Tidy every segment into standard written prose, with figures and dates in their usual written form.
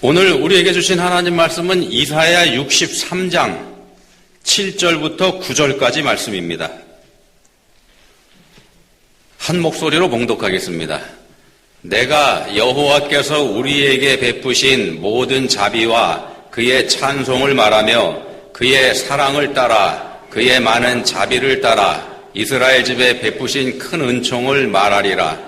오늘 우리에게 주신 하나님 말씀은 이사야 63장 7절부터 9절까지 말씀입니다. 한 목소리로 봉독하겠습니다. 내가 여호와께서 우리에게 베푸신 모든 자비와 그의 찬송을 말하며 그의 사랑을 따라 그의 많은 자비를 따라 이스라엘 집에 베푸신 큰 은총을 말하리라.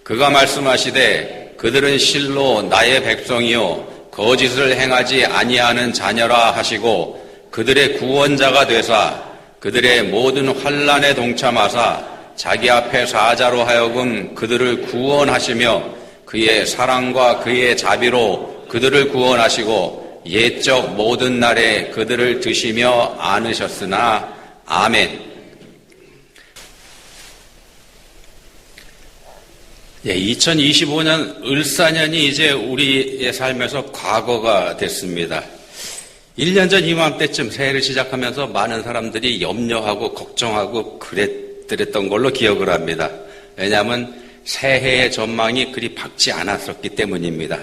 그가 말씀하시되 그들은 실로 나의 백성이요 거짓을 행하지 아니하는 자녀라 하시고 그들의 구원자가 되사 그들의 모든 환난에 동참하사 자기 앞에 사자로 하여금 그들을 구원하시며 그의 사랑과 그의 자비로 그들을 구원하시고 옛적 모든 날에 그들을 드시며 안으셨으나 아멘. 2025년 을사년이 이제 우리의 삶에서 과거가 됐습니다. 1년 전 이맘때쯤 새해를 시작하면서 많은 사람들이 염려하고 걱정하고 그랬던 걸로 기억을 합니다. 왜냐하면 새해의 전망이 그리 밝지 않았었기 때문입니다.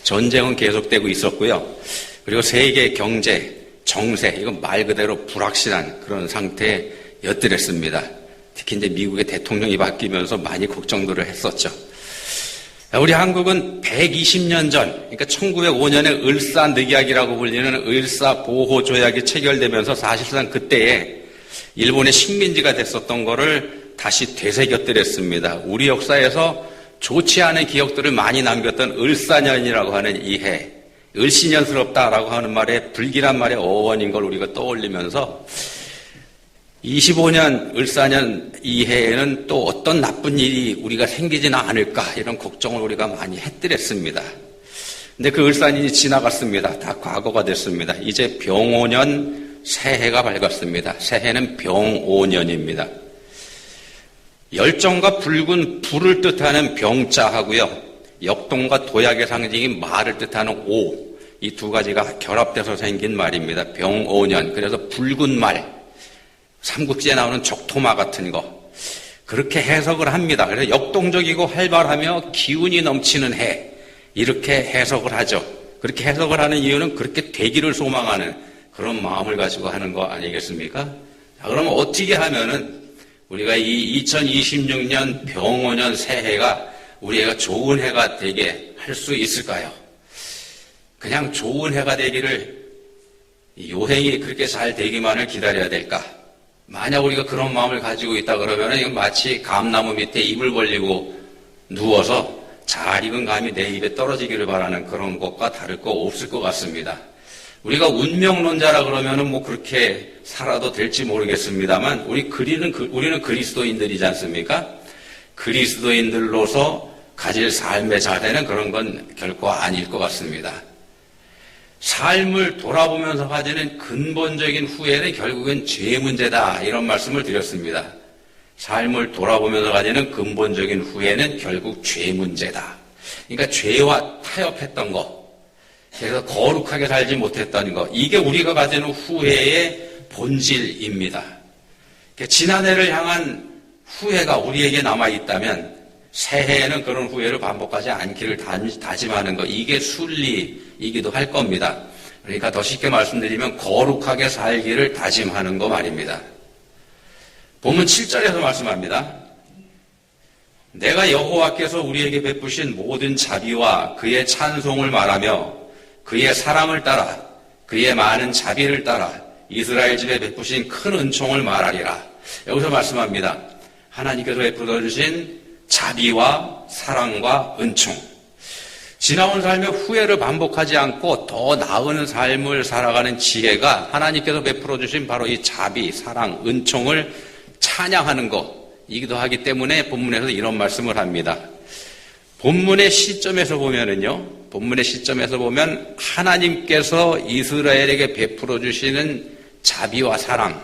전쟁은 계속되고 있었고요. 그리고 세계 경제, 정세, 이건 말 그대로 불확실한 그런 상태였더랬습니다. 특히 이제 미국의 대통령이 바뀌면서 많이 걱정들을 했었죠. 우리 한국은 120년 전, 그러니까 1905년에 을사늑약이라고 불리는 을사보호조약이 체결되면서 사실상 그때에 일본의 식민지가 됐었던 거를 다시 되새겼더랬습니다. 우리 역사에서 좋지 않은 기억들을 많이 남겼던 을사년이라고 하는 이 해, 을씨년스럽다라고 하는 말에 불길한 말의 어원인 걸 우리가 떠올리면서 25년 을사년 이 해에는 또 어떤 나쁜 일이 우리가 생기지는 않을까 이런 걱정을 우리가 많이 했더랬습니다. 근데 그 을사년이 지나갔습니다. 다 과거가 됐습니다. 이제 병오년 새해가 밝았습니다. 새해는 병오년입니다. 열정과 붉은 불을 뜻하는 병자하고요. 역동과 도약의 상징인 말을 뜻하는 오, 이 두 가지가 결합돼서 생긴 말입니다. 병오년, 그래서 붉은 말, 삼국지에 나오는 적토마 같은 거, 그렇게 해석을 합니다. 그래서 역동적이고 활발하며 기운이 넘치는 해, 이렇게 해석을 하죠. 그렇게 해석을 하는 이유는 그렇게 되기를 소망하는 그런 마음을 가지고 하는 거 아니겠습니까? 자, 그러면 어떻게 하면은 우리가 이 2026년 병오년 새해가 우리가 좋은 해가 되게 할 수 있을까요? 그냥 좋은 해가 되기를 요행이 그렇게 잘 되기만을 기다려야 될까? 만약 우리가 그런 마음을 가지고 있다 그러면 이건 마치 감나무 밑에 입을 벌리고 누워서 잘 익은 감이 내 입에 떨어지기를 바라는 그런 것과 다를 거 없을 것 같습니다. 우리가 운명론자라 그러면은 뭐 그렇게 살아도 될지 모르겠습니다만 우리는 그리스도인들이지 않습니까? 그리스도인들로서 가질 삶의 자세는 그런 건 결코 아닐 것 같습니다. 삶을 돌아보면서 가지는 근본적인 후회는 결국엔 죄 문제다, 이런 말씀을 드렸습니다. 삶을 돌아보면서 가지는 근본적인 후회는 결국 죄 문제다. 그러니까 죄와 타협했던 거, 그래서 거룩하게 살지 못했던 거, 이게 우리가 가지는 후회의 본질입니다. 지난해를 향한 후회가 우리에게 남아있다면 새해에는 그런 후회를 반복하지 않기를 다짐하는 것, 이게 순리이기도 할 겁니다. 그러니까 더 쉽게 말씀드리면 거룩하게 살기를 다짐하는 거 말입니다. 본문 7절에서 말씀합니다. 내가 여호와께서 우리에게 베푸신 모든 자비와 그의 찬송을 말하며 그의 사랑을 따라 그의 많은 자비를 따라 이스라엘 집에 베푸신 큰 은총을 말하리라. 여기서 말씀합니다. 하나님께서 베풀어 주신 자비와 사랑과 은총. 지나온 삶의 후회를 반복하지 않고 더 나은 삶을 살아가는 지혜가 하나님께서 베풀어 주신 바로 이 자비, 사랑, 은총을 찬양하는 것이기도 하기 때문에 본문에서 이런 말씀을 합니다. 본문의 시점에서 보면 하나님께서 이스라엘에게 베풀어 주시는 자비와 사랑,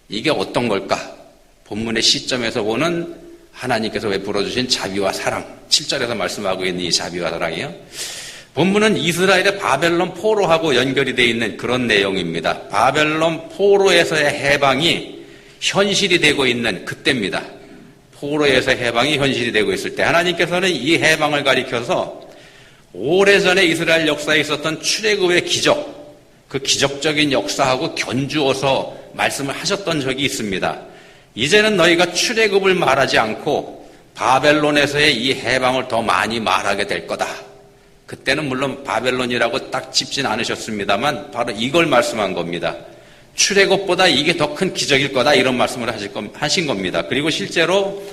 이게 어떤 걸까? 본문의 시점에서 보는 하나님께서 베풀어 주신 자비와 사랑, 7절에서 말씀하고 있는 이 자비와 사랑이요. 본문은 이스라엘의 바벨론 포로하고 연결이 되어 있는 그런 내용입니다. 바벨론 포로에서의 해방이 현실이 되고 있는 그때입니다. 포로에서 해방이 현실이 되고 있을 때 하나님께서는 이 해방을 가리켜서 오래전에 이스라엘 역사에 있었던 출애굽의 기적, 그 기적적인 역사하고 견주어서 말씀을 하셨던 적이 있습니다. 이제는 너희가 출애굽을 말하지 않고 바벨론에서의 이 해방을 더 많이 말하게 될 거다. 그때는 물론 바벨론이라고 딱 짚진 않으셨습니다만 바로 이걸 말씀한 겁니다. 출애굽보다 이게 더 큰 기적일 거다, 이런 말씀을 하신 겁니다. 그리고 실제로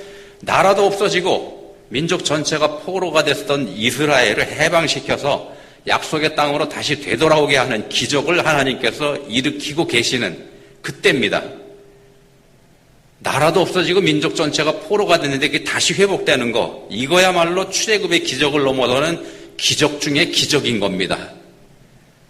나라도 없어지고 민족 전체가 포로가 됐던 이스라엘을 해방시켜서 약속의 땅으로 다시 되돌아오게 하는 기적을 하나님께서 일으키고 계시는 그때입니다. 나라도 없어지고 민족 전체가 포로가 됐는데 그게 다시 회복되는 거, 이거야말로 출애굽의 기적을 넘어서는 기적 중에 기적인 겁니다.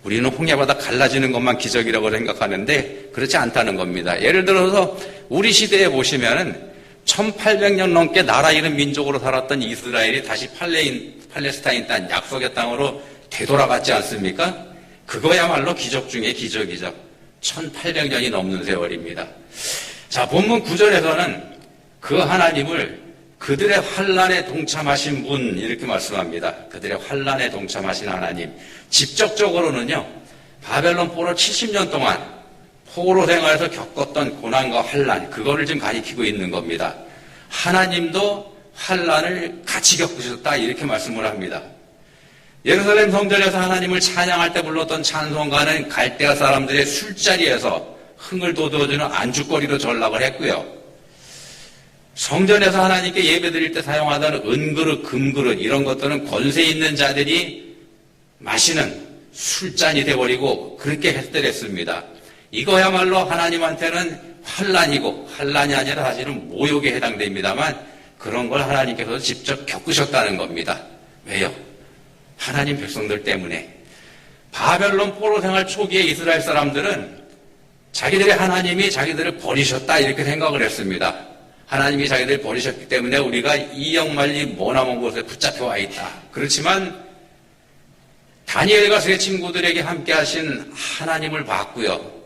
우리는 홍해바다 갈라지는 것만 기적이라고 생각하는데 그렇지 않다는 겁니다. 예를 들어서 우리 시대에 보시면은 1800년 넘게 나라 잃은 민족으로 살았던 이스라엘이 다시 팔레스타인 땅, 약속의 땅으로 되돌아갔지 않습니까? 그거야말로 기적 중에 기적이죠. 1800년이 넘는 세월입니다. 자, 본문 9절에서는 그 하나님을 그들의 환난에 동참하신 분, 이렇게 말씀합니다. 그들의 환난에 동참하신 하나님. 직접적으로는요, 바벨론 포로 70년 동안 포로 생활에서 겪었던 고난과 환난, 그거를 지금 가리키고 있는 겁니다. 하나님도 환난을 같이 겪으셨다, 이렇게 말씀을 합니다. 예루살렘 성전에서 하나님을 찬양할 때 불렀던 찬송가는 갈대아 사람들의 술자리에서 흥을 돋워주는 안주거리로 전락을 했고요. 성전에서 하나님께 예배드릴 때 사용하던 은그릇, 금그릇, 이런 것들은 권세 있는 자들이 마시는 술잔이 되어버리고 그렇게 했더랬습니다. 이거야말로 하나님한테는 환난이고, 환난이 아니라 사실은 모욕에 해당됩니다만 그런 걸 하나님께서 직접 겪으셨다는 겁니다. 왜요? 하나님 백성들 때문에. 바벨론 포로 생활 초기에 이스라엘 사람들은 자기들의 하나님이 자기들을 버리셨다, 이렇게 생각을 했습니다. 하나님이 자기들을 버리셨기 때문에 우리가 이역만리 머나먼 곳에 붙잡혀 와 있다. 그렇지만 다니엘과 세 친구들에게 함께 하신 하나님을 봤고요.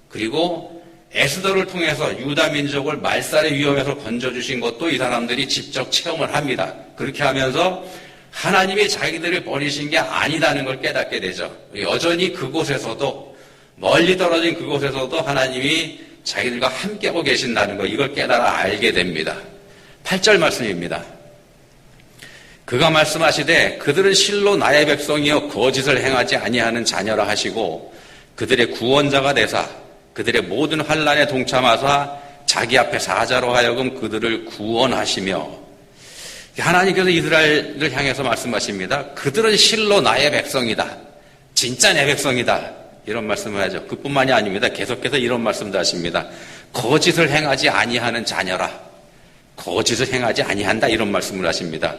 그리고 에스더를 통해서 유다 민족을 말살의 위험에서 건져주신 것도 이 사람들이 직접 체험을 합니다. 그렇게 하면서 하나님이 자기들을 버리신 게 아니다는 걸 깨닫게 되죠. 여전히 그곳에서도, 멀리 떨어진 그곳에서도 하나님이 자기들과 함께하고 계신다는 거, 이걸 깨달아 알게 됩니다. 8절 말씀입니다. 그가 말씀하시되 그들은 실로 나의 백성이여 거짓을 행하지 아니하는 자녀라 하시고 그들의 구원자가 되사 그들의 모든 환난에 동참하사 자기 앞에 사자로 하여금 그들을 구원하시며, 하나님께서 이스라엘을 향해서 말씀하십니다. 그들은 실로 나의 백성이다. 진짜 내 백성이다. 이런 말씀을 하죠. 그뿐만이 아닙니다. 계속해서 이런 말씀도 하십니다. 거짓을 행하지 아니하는 자녀라. 거짓을 행하지 아니한다, 이런 말씀을 하십니다.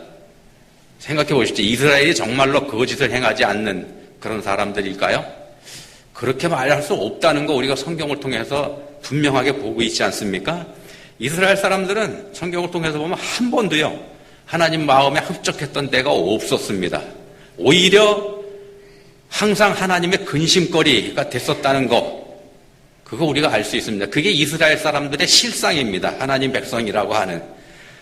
생각해 보십시오. 이스라엘이 정말로 거짓을 행하지 않는 그런 사람들일까요? 그렇게 말할 수 없다는 거 우리가 성경을 통해서 분명하게 보고 있지 않습니까? 이스라엘 사람들은 성경을 통해서 보면 한 번도요, 하나님 마음에 흡족했던 때가 없었습니다. 오히려 항상 하나님의 근심거리가 됐었다는 거, 그거 우리가 알 수 있습니다. 그게 이스라엘 사람들의 실상입니다. 하나님 백성이라고 하는.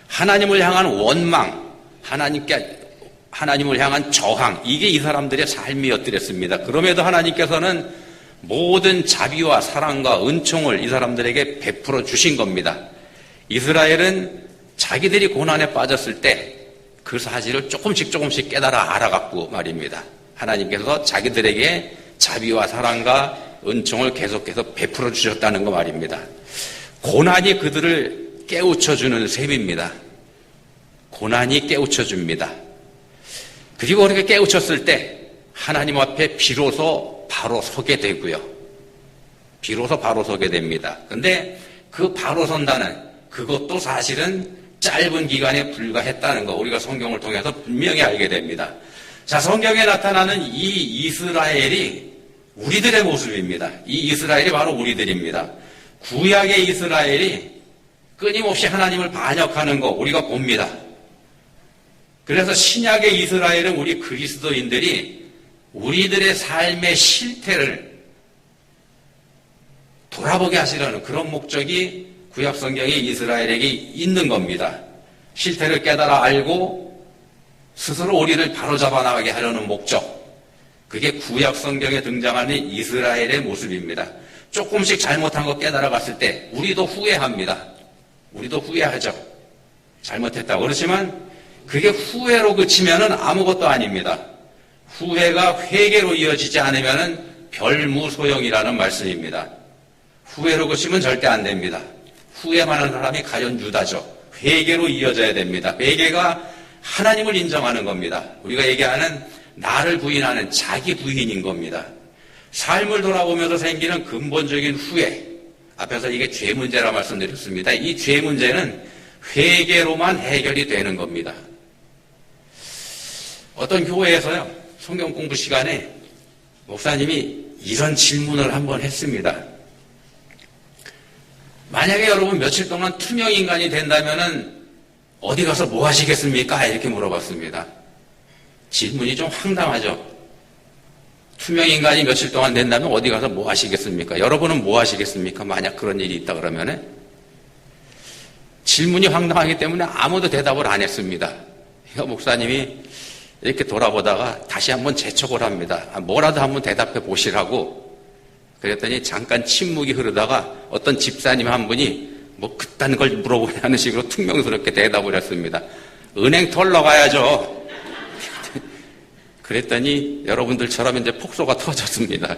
하나님을 향한 원망, 하나님을 향한 저항, 이게 이 사람들의 삶이었더랬습니다. 그럼에도 하나님께서는 모든 자비와 사랑과 은총을 이 사람들에게 베풀어 주신 겁니다. 이스라엘은 자기들이 고난에 빠졌을 때 그 사실을 조금씩 깨달아 알아갔고 말입니다. 하나님께서 자기들에게 자비와 사랑과 은총을 계속해서 베풀어 주셨다는 거 말입니다. 고난이 그들을 깨우쳐주는 셈입니다. 고난이 깨우쳐줍니다. 그리고 그렇게 깨우쳤을 때 하나님 앞에 비로소 바로 서게 되고요. 비로소 바로 서게 됩니다. 그런데 그 바로 선다는 그것도 사실은 짧은 기간에 불과했다는 거 우리가 성경을 통해서 분명히 알게 됩니다. 자, 성경에 나타나는 이 이스라엘이 우리들의 모습입니다. 이 이스라엘이 바로 우리들입니다. 구약의 이스라엘이 끊임없이 하나님을 반역하는 거 우리가 봅니다. 그래서 신약의 이스라엘은 우리 그리스도인들이 우리들의 삶의 실태를 돌아보게 하시려는 그런 목적이 구약 성경의 이스라엘에게 있는 겁니다. 실태를 깨달아 알고 스스로 우리를 바로잡아 나가게 하려는 목적. 그게 구약 성경에 등장하는 이스라엘의 모습입니다. 조금씩 잘못한 거 깨달아갔을 때 우리도 후회합니다. 우리도 후회하죠. 잘못했다고. 그렇지만 그게 후회로 그치면은 아무것도 아닙니다. 후회가 회개로 이어지지 않으면은 별무소용이라는 말씀입니다. 후회로 그치면 절대 안 됩니다. 후회만 하는 사람이 가련 유다죠. 회개로 이어져야 됩니다. 회개가 하나님을 인정하는 겁니다. 우리가 얘기하는 나를 부인하는 자기 부인인 겁니다. 삶을 돌아보면서 생기는 근본적인 후회. 앞에서 이게 죄 문제라 말씀드렸습니다. 이 죄 문제는 회개로만 해결이 되는 겁니다. 어떤 교회에서요, 성경 공부 시간에 목사님이 이런 질문을 한번 했습니다. 만약에 여러분 며칠 동안 투명 인간이 된다면은 어디 가서 뭐 하시겠습니까? 이렇게 물어봤습니다. 질문이 좀 황당하죠. 투명 인간이 며칠 동안 된다면 어디 가서 뭐 하시겠습니까? 여러분은 뭐 하시겠습니까? 만약 그런 일이 있다 그러면은 질문이 황당하기 때문에 아무도 대답을 안 했습니다. 목사님이 이렇게 돌아보다가 다시 한번 재촉을 합니다. 뭐라도 한번 대답해 보시라고. 그랬더니 잠깐 침묵이 흐르다가 어떤 집사님 한 분이 뭐 그딴 걸 물어보냐는 식으로 퉁명스럽게 대답을 했습니다. 은행 털러 가야죠. 그랬더니 여러분들처럼 이제 폭소가 터졌습니다.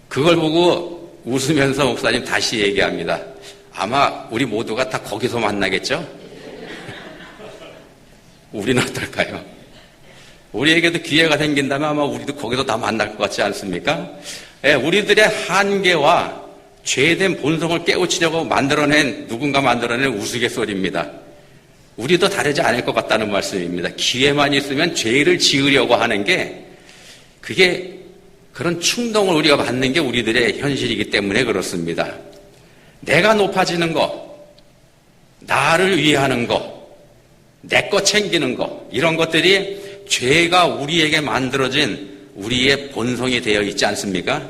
그걸 보고 웃으면서 목사님 다시 얘기합니다. 아마 우리 모두가 다 거기서 만나겠죠? 우리는 어떨까요? 우리에게도 기회가 생긴다면 아마 우리도 거기서 다 만날 것 같지 않습니까? 예, 우리들의 한계와 죄된 본성을 깨우치려고 누군가 만들어낸 우스갯소리입니다. 우리도 다르지 않을 것 같다는 말씀입니다. 기회만 있으면 죄를 지으려고 하는 게 그게 그런 충동을 우리가 받는 게 우리들의 현실이기 때문에 그렇습니다. 내가 높아지는 거, 나를 위하는 거, 내 거 챙기는 거, 이런 것들이 죄가 우리에게 만들어진 우리의 본성이 되어 있지 않습니까?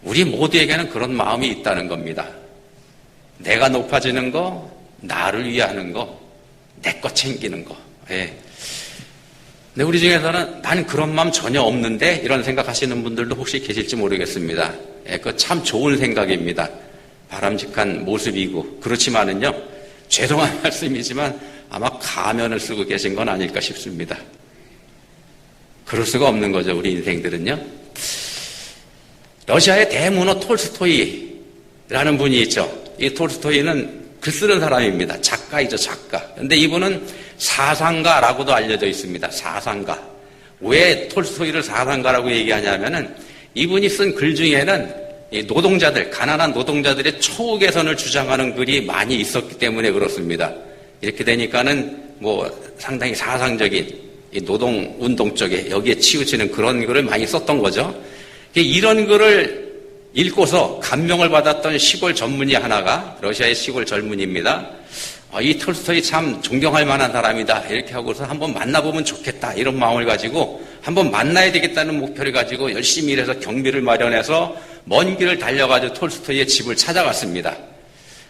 우리 모두에게는 그런 마음이 있다는 겁니다. 내가 높아지는 거, 나를 위하는 거, 내 거 챙기는 거. 예. 근데 우리 중에서는 난 그런 마음 전혀 없는데 이런 생각하시는 분들도 혹시 계실지 모르겠습니다. 예, 그거 참 좋은 생각입니다. 바람직한 모습이고 그렇지만은요, 죄송한 말씀이지만 아마 가면을 쓰고 계신 건 아닐까 싶습니다. 그럴 수가 없는 거죠, 우리 인생들은요. 러시아의 대문호 톨스토이라는 분이 있죠. 이 톨스토이는 글 쓰는 사람입니다. 작가이죠, 작가. 근데 이분은 사상가라고도 알려져 있습니다. 사상가. 왜 톨스토이를 사상가라고 얘기하냐면은 이분이 쓴 글 중에는 이 노동자들, 가난한 노동자들의 처우 개선을 주장하는 글이 많이 있었기 때문에 그렇습니다. 이렇게 되니까는 뭐 상당히 사상적인 이 노동 운동 쪽에 여기에 치우치는 그런 글을 많이 썼던 거죠. 이런 글을 읽고서 감명을 받았던 시골 전문의 하나가 러시아의 시골 젊은이입니다. 이 톨스토이 참 존경할 만한 사람이다. 이렇게 하고서 한번 만나보면 좋겠다. 이런 마음을 가지고 한번 만나야 되겠다는 목표를 가지고 열심히 일해서 경비를 마련해서 먼 길을 달려가지고 톨스토이의 집을 찾아갔습니다.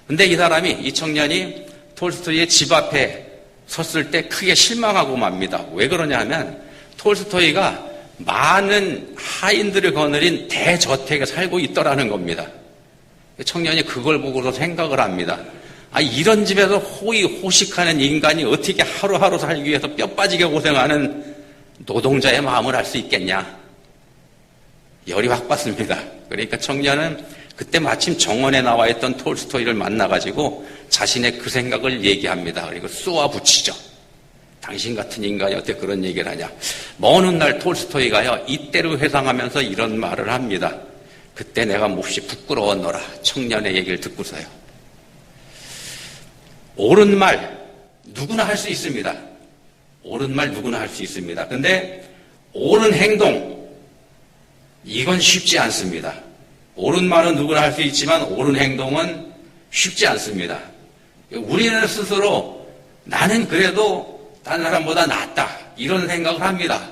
근데 이 사람이, 이 청년이 톨스토이의 집 앞에 섰을 때 크게 실망하고 맙니다. 왜 그러냐 하면 톨스토이가 많은 하인들을 거느린 대저택에 살고 있더라는 겁니다. 청년이 그걸 보고서 생각을 합니다. 이런 집에서 호의호식하는 인간이 어떻게 하루하루 살기 위해서 뼈 빠지게 고생하는 노동자의 마음을 알 수 있겠냐. 열이 확 받습니다. 그러니까 청년은 그때 마침 정원에 나와 있던 톨스토이를 만나가지고 자신의 그 생각을 얘기합니다. 그리고 쏘아붙이죠. 당신 같은 인간이 어떻게 그런 얘기를 하냐. 먼 훗날 톨스토이가요, 이때를 회상하면서 이런 말을 합니다. 그때 내가 몹시 부끄러웠노라. 청년의 얘기를 듣고서요. 옳은 말 누구나 할 수 있습니다. 옳은 말 누구나 할 수 있습니다. 근데 옳은 행동, 이건 쉽지 않습니다. 옳은 말은 누구나 할 수 있지만 옳은 행동은 쉽지 않습니다. 우리는 스스로 나는 그래도 다른 사람보다 낫다, 이런 생각을 합니다.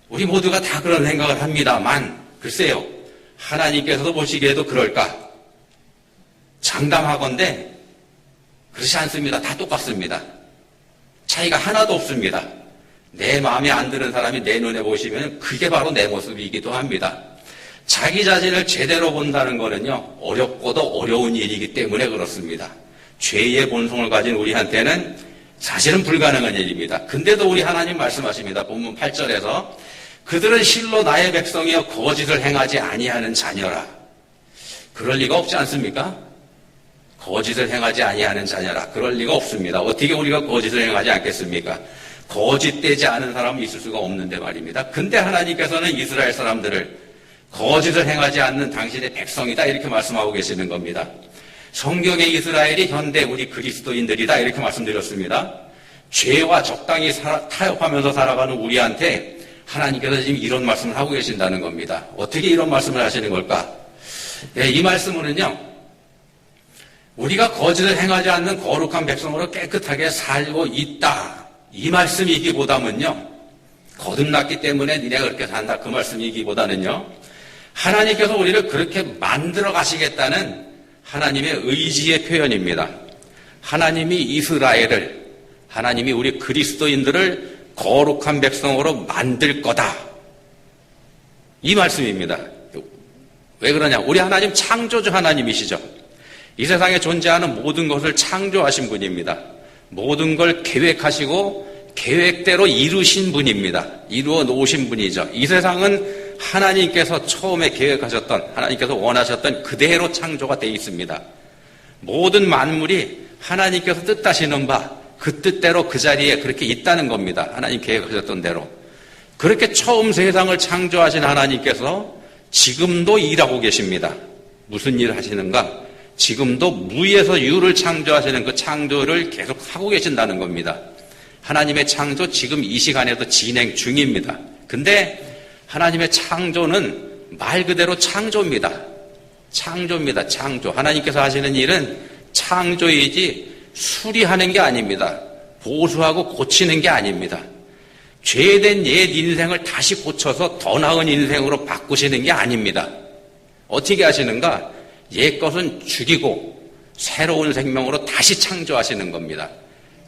우리 모두가 다 그런 생각을 합니다만 글쎄요, 하나님께서도 보시기에도 그럴까? 장담하건대 그렇지 않습니다. 다 똑같습니다. 차이가 하나도 없습니다. 내 마음에 안 드는 사람이 내 눈에 보시면 그게 바로 내 모습이기도 합니다. 자기 자신을 제대로 본다는 거는요, 어렵고도 어려운 일이기 때문에 그렇습니다. 죄의 본성을 가진 우리한테는 사실은 불가능한 일입니다. 근데도 우리 하나님 말씀하십니다. 본문 8절에서 그들은 실로 나의 백성이여 거짓을 행하지 아니하는 자녀라. 그럴 리가 없지 않습니까? 거짓을 행하지 아니하는 자녀라. 그럴 리가 없습니다. 어떻게 우리가 거짓을 행하지 않겠습니까? 거짓되지 않은 사람은 있을 수가 없는데 말입니다. 근데 하나님께서는 이스라엘 사람들을 거짓을 행하지 않는 당신의 백성이다 이렇게 말씀하고 계시는 겁니다. 성경의 이스라엘이 현대 우리 그리스도인들이다 이렇게 말씀드렸습니다. 죄와 적당히 타협하면서 살아가는 우리한테 하나님께서 지금 이런 말씀을 하고 계신다는 겁니다. 어떻게 이런 말씀을 하시는 걸까? 네, 이 말씀은요, 우리가 거짓을 행하지 않는 거룩한 백성으로 깨끗하게 살고 있다. 이 말씀이기보다는요, 거듭났기 때문에 니네가 그렇게 산다. 그 말씀이기보다는요, 하나님께서 우리를 그렇게 만들어 가시겠다는 하나님의 의지의 표현입니다. 하나님이 이스라엘을, 하나님이 우리 그리스도인들을 거룩한 백성으로 만들 거다. 이 말씀입니다. 왜 그러냐? 우리 하나님 창조주 하나님이시죠. 이 세상에 존재하는 모든 것을 창조하신 분입니다. 모든 걸 계획하시고 계획대로 이루신 분입니다. 이루어 놓으신 분이죠. 이 세상은 하나님께서 처음에 계획하셨던, 하나님께서 원하셨던 그대로 창조가 되어 있습니다. 모든 만물이 하나님께서 뜻하시는 바, 그 뜻대로 그 자리에 그렇게 있다는 겁니다. 하나님 계획하셨던 대로. 그렇게 처음 세상을 창조하신 하나님께서 지금도 일하고 계십니다. 무슨 일을 하시는가? 지금도 무에서 유를 창조하시는 그 창조를 계속 하고 계신다는 겁니다. 하나님의 창조 지금 이 시간에도 진행 중입니다. 근데 하나님의 창조는 말 그대로 창조입니다. 창조입니다. 창조. 하나님께서 하시는 일은 창조이지 수리하는 게 아닙니다. 보수하고 고치는 게 아닙니다. 죄된 옛 인생을 다시 고쳐서 더 나은 인생으로 바꾸시는 게 아닙니다. 어떻게 하시는가? 옛 것은 죽이고 새로운 생명으로 다시 창조하시는 겁니다.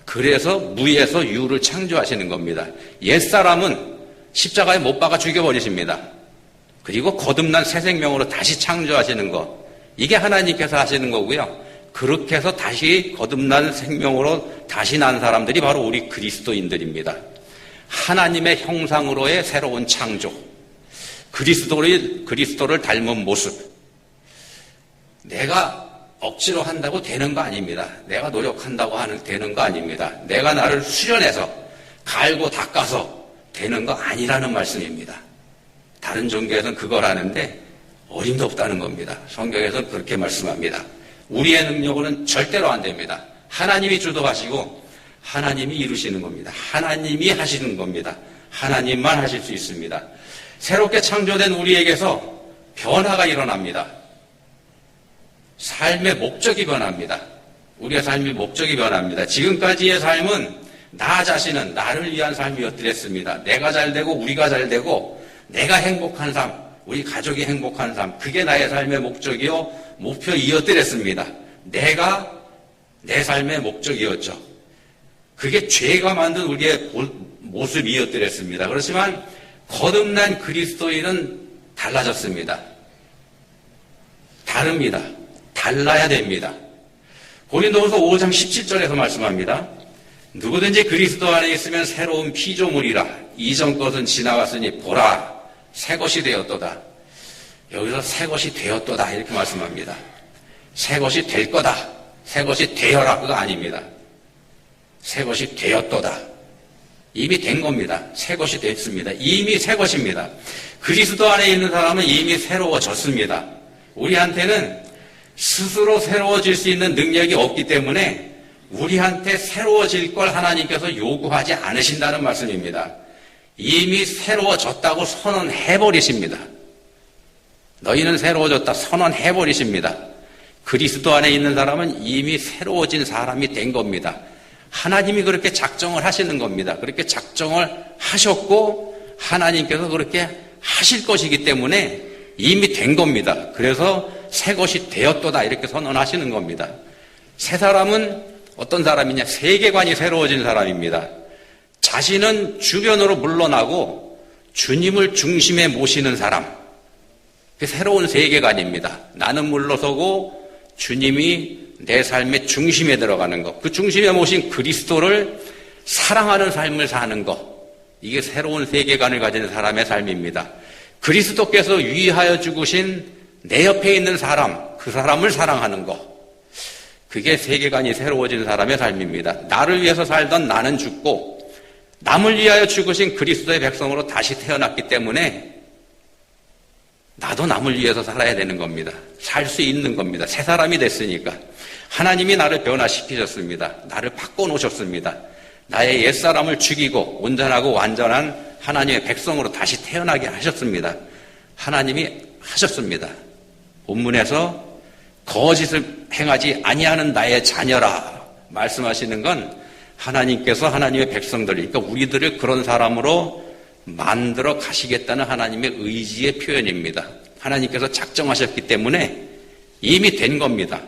그래서 무에서 유를 창조하시는 겁니다. 옛사람은 십자가에 못 박아 죽여버리십니다. 그리고 거듭난 새 생명으로 다시 창조하시는 것. 이게 하나님께서 하시는 거고요. 그렇게 해서 다시 거듭난 생명으로 다시 난 사람들이 바로 우리 그리스도인들입니다. 하나님의 형상으로의 새로운 창조. 그리스도를 닮은 모습. 내가 억지로 한다고 되는 거 아닙니다. 내가 노력한다고 되는 거 아닙니다. 내가 나를 수련해서 갈고 닦아서 되는 거 아니라는 말씀입니다. 다른 종교에서는 그걸 하는데 어림도 없다는 겁니다. 성경에서는 그렇게 말씀합니다. 우리의 능력으로는 절대로 안 됩니다. 하나님이 주도하시고 하나님이 이루시는 겁니다. 하나님이 하시는 겁니다. 하나님만 하실 수 있습니다. 새롭게 창조된 우리에게서 변화가 일어납니다. 삶의 목적이 변합니다. 우리의 삶의 목적이 변합니다. 지금까지의 삶은 나 자신은 나를 위한 삶이었더랬습니다. 내가 잘 되고 우리가 잘 되고 내가 행복한 삶, 우리 가족이 행복한 삶, 그게 나의 삶의 목적이요 목표이었더랬습니다. 내가 내 삶의 목적이었죠. 그게 죄가 만든 우리의 모습이었더랬습니다. 그렇지만 거듭난 그리스도인은 달라졌습니다. 다릅니다. 달라야 됩니다. 고린도후서 5장 17절에서 말씀합니다. 누구든지 그리스도 안에 있으면 새로운 피조물이라. 이전 것은 지나갔으니 보라 새 것이 되었도다. 여기서 새 것이 되었도다 이렇게 말씀합니다. 새 것이 될 거다. 새 것이 되어라 그거 아닙니다. 새 것이 되었도다. 이미 된 겁니다. 새 것이 됐습니다. 이미 새 것입니다. 그리스도 안에 있는 사람은 이미 새로워졌습니다. 우리한테는 스스로 새로워질 수 있는 능력이 없기 때문에 우리한테 새로워질 걸 하나님께서 요구하지 않으신다는 말씀입니다. 이미 새로워졌다고 선언해버리십니다. 너희는 새로워졌다 선언해버리십니다. 그리스도 안에 있는 사람은 이미 새로워진 사람이 된 겁니다. 하나님이 그렇게 작정을 하시는 겁니다. 그렇게 작정을 하셨고 하나님께서 그렇게 하실 것이기 때문에 이미 된 겁니다. 그래서 새 것이 되었도다 이렇게 선언하시는 겁니다. 새 사람은 어떤 사람이냐? 세계관이 새로워진 사람입니다. 자신은 주변으로 물러나고 주님을 중심에 모시는 사람. 그 새로운 세계관입니다. 나는 물러서고 주님이 내 삶의 중심에 들어가는 것. 그 중심에 모신 그리스도를 사랑하는 삶을 사는 것. 이게 새로운 세계관을 가진 사람의 삶입니다. 그리스도께서 위하여 죽으신 내 옆에 있는 사람, 그 사람을 사랑하는 것. 그게 세계관이 새로워진 사람의 삶입니다. 나를 위해서 살던 나는 죽고 남을 위하여 죽으신 그리스도의 백성으로 다시 태어났기 때문에 나도 남을 위해서 살아야 되는 겁니다. 살 수 있는 겁니다. 새 사람이 됐으니까. 하나님이 나를 변화시키셨습니다. 나를 바꿔놓으셨습니다. 나의 옛사람을 죽이고 온전하고 완전한 하나님의 백성으로 다시 태어나게 하셨습니다. 하나님이 하셨습니다. 본문에서 거짓을 행하지 아니하는 나의 자녀라 말씀하시는 건 하나님께서 하나님의 백성들, 그러니까 우리들을 그런 사람으로 만들어 가시겠다는 하나님의 의지의 표현입니다. 하나님께서 작정하셨기 때문에 이미 된 겁니다.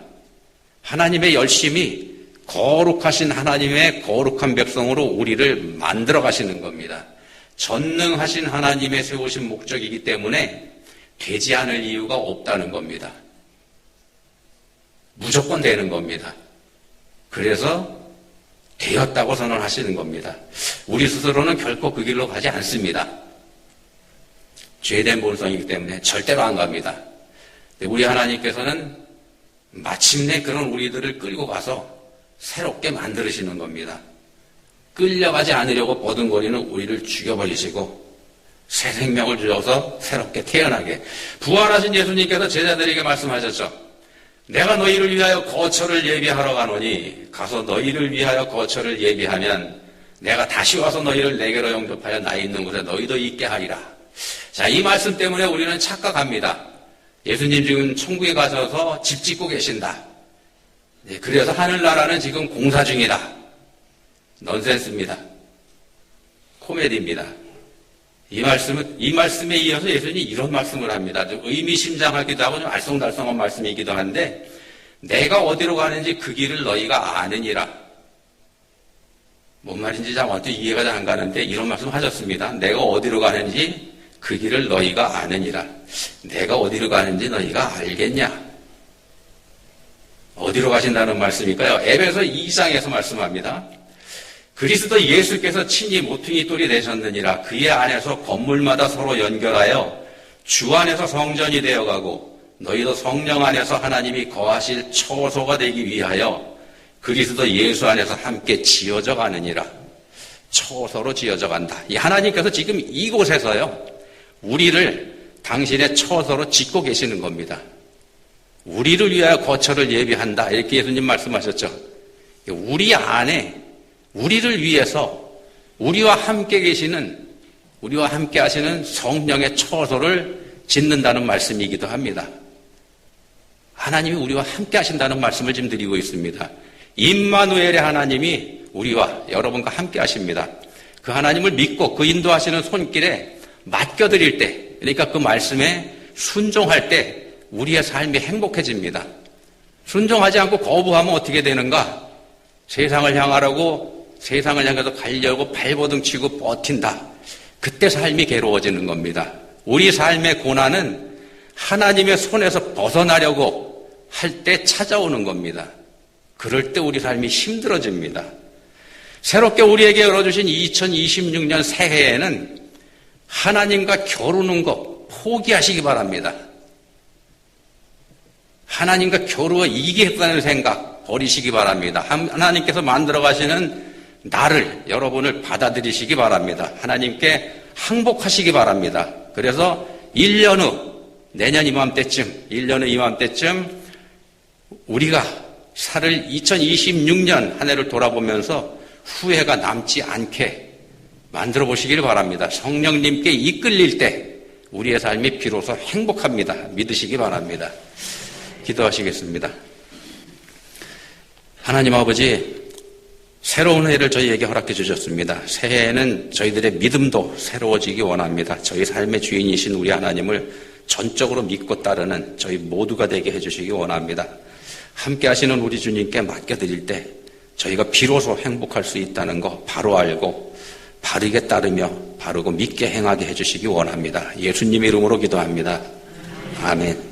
하나님의 열심이 거룩하신 하나님의 거룩한 백성으로 우리를 만들어 가시는 겁니다. 전능하신 하나님의 세우신 목적이기 때문에 되지 않을 이유가 없다는 겁니다. 무조건 되는 겁니다. 그래서 되었다고 선언하시는 겁니다. 우리 스스로는 결코 그 길로 가지 않습니다. 죄된 본성이기 때문에 절대로 안 갑니다. 우리 하나님께서는 마침내 그런 우리들을 끌고 가서 새롭게 만드시는 겁니다. 끌려가지 않으려고 버둥거리는 우리를 죽여버리시고 새 생명을 주셔서 새롭게 태어나게. 부활하신 예수님께서 제자들에게 말씀하셨죠. 내가 너희를 위하여 거처를 예비하러 가노니 가서 너희를 위하여 거처를 예비하면 내가 다시 와서 너희를 내게로 영접하여 나 있는 곳에 너희도 있게 하리라. 자, 이 말씀 때문에 우리는 착각합니다. 예수님 지금 천국에 가셔서 집 짓고 계신다. 네, 그래서 하늘나라는 지금 공사 중이다. 넌센스입니다. 코미디입니다. 이 말씀에 이어서 예수님이 이런 말씀을 합니다. 좀 의미심장하기도 하고 좀 알쏭달쏭한 말씀이기도 한데, 내가 어디로 가는지 그 길을 너희가 아느니라. 뭔 말인지 잘 이해가 잘 안 가는데 이런 말씀 하셨습니다. 내가 어디로 가는지 그 길을 너희가 아느니라. 내가 어디로 가는지 너희가 알겠냐? 어디로 가신다는 말씀일까요? 에베소 2장에서 말씀합니다. 그리스도 예수께서 친히 모퉁이 돌이 되셨느니라. 그의 안에서 건물마다 서로 연결하여 주 안에서 성전이 되어가고 너희도 성령 안에서 하나님이 거하실 처소가 되기 위하여 그리스도 예수 안에서 함께 지어져 가느니라. 처소로 지어져 간다. 이 하나님께서 지금 이곳에서요, 우리를 당신의 처소로 짓고 계시는 겁니다. 우리를 위하여 거처를 예비한다. 이렇게 예수님 말씀하셨죠. 우리 안에 우리를 위해서 우리와 함께 계시는, 우리와 함께 하시는 성령의 처소를 짓는다는 말씀이기도 합니다. 하나님이 우리와 함께 하신다는 말씀을 지금 드리고 있습니다. 임마누엘의 하나님이 우리와 여러분과 함께 하십니다. 그 하나님을 믿고 그 인도하시는 손길에 맡겨드릴 때, 그러니까 그 말씀에 순종할 때 우리의 삶이 행복해집니다. 순종하지 않고 거부하면 어떻게 되는가? 세상을 향해서 가려고 발버둥 치고 버틴다. 그때 삶이 괴로워지는 겁니다. 우리 삶의 고난은 하나님의 손에서 벗어나려고 할 때 찾아오는 겁니다. 그럴 때 우리 삶이 힘들어집니다. 새롭게 우리에게 열어주신 2026년 새해에는 하나님과 겨루는 것 포기하시기 바랍니다. 하나님과 겨루어 이기겠다는 생각 버리시기 바랍니다. 하나님께서 만들어 가시는 나를, 여러분을 받아들이시기 바랍니다. 하나님께 항복하시기 바랍니다. 그래서 1년 후, 내년 이맘때쯤, 1년 후 이맘때쯤 우리가 살을 2026년 한 해를 돌아보면서 후회가 남지 않게 만들어 보시길 바랍니다. 성령님께 이끌릴 때 우리의 삶이 비로소 행복합니다. 믿으시기 바랍니다. 기도하시겠습니다. 하나님 아버지, 새로운 해를 저희에게 허락해 주셨습니다. 새해에는 저희들의 믿음도 새로워지기 원합니다. 저희 삶의 주인이신 우리 하나님을 전적으로 믿고 따르는 저희 모두가 되게 해주시기 원합니다. 함께 하시는 우리 주님께 맡겨드릴 때 저희가 비로소 행복할 수 있다는 거 바로 알고 바르게 따르며 바르고 믿게 행하게 해주시기 원합니다. 예수님 이름으로 기도합니다. 아멘.